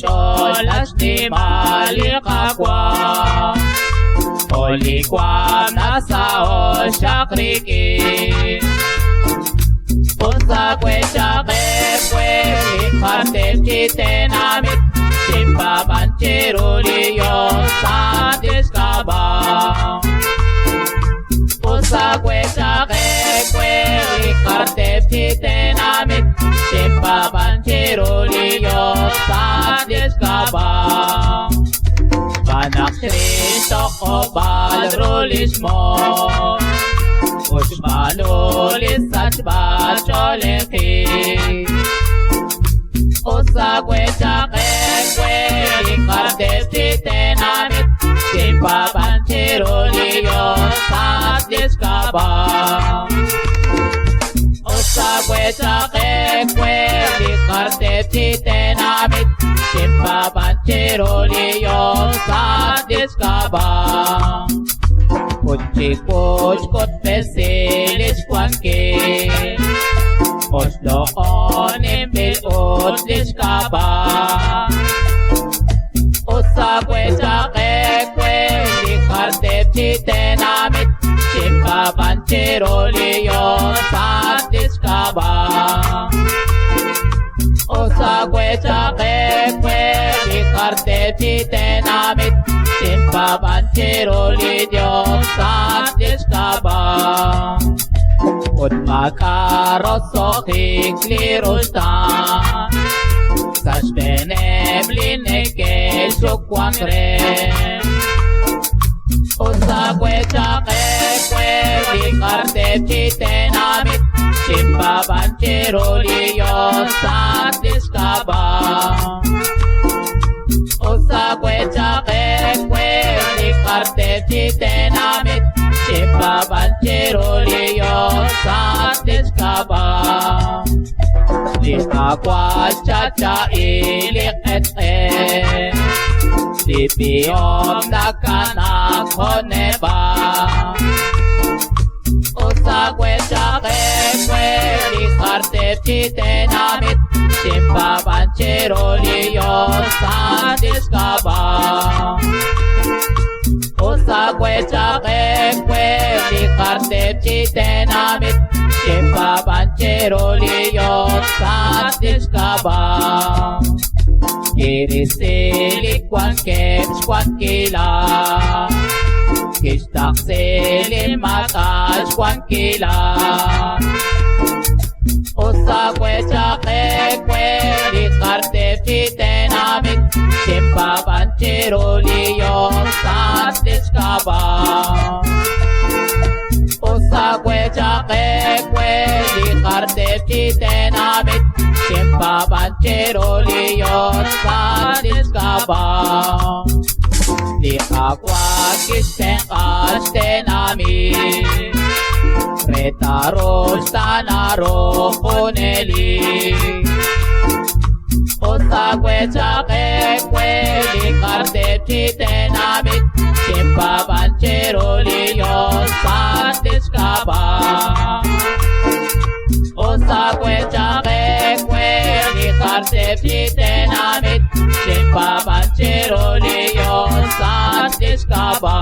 Cholas ni malikagwa Olikwa nasa o shakriki Pusa kwe shake kwe Likate chite namit Simpa banchiruli yo sadiskaba Pusa kwe shake kwe Likate chite namit Simpa banchiruli yo sadiskaba Banak Kristo ko balrulis mo Ushmalulis at bacholeki Usagwe chake kwe Likarte chite namit Simpa banchiruli yo sadiskaba Usagwe chake kwe Likarte chite namit Simpa banchiruli yo sadiskaba Kuchi kuch kot pesilis kwanki Oslo onim bil utliskaba Usagwe chake kwe Likarte chite namit Simpa banchiruli yo sadiskaba Usagwe chake kwe Likarte chite namit Simpa banchiruli yo sadiskaba Ut makaroso kiklirustan Sashbenem linekel shukwangre Usagwe chake kwe Likarte chite namit Simpa banchiruli yo sadiskaba Usagwe chake kwe Likarte chite namit Simpa banchiruli yo sadiskaba Likakwa chacha ilik et Lipiyom nakanak honeba Usagwe chake kwe Likarte chite namit Simpa banchiruli yo sadiskaba Usagwe chake kwe Likarte chite namit Simpa banchiruli yo sadiskaba Kirisili kwan keps kwan kila Kishtaksili makas kwan kila Usagwe chake kwe Likarte chite namit Simpa banchiruli yo sadiskaba Usagwe chake kwe Likarte chite namit Simpa banchiruli yo sadiskaba Likakwa kisten kaste namit Retaros tanaro kuneli Usagwe chake kwe Likarte chite namit Simpa banchiruli yo sadiskaba Usagwe chake kwe Likarte chite namit Simpa banchiruli yo sadiskaba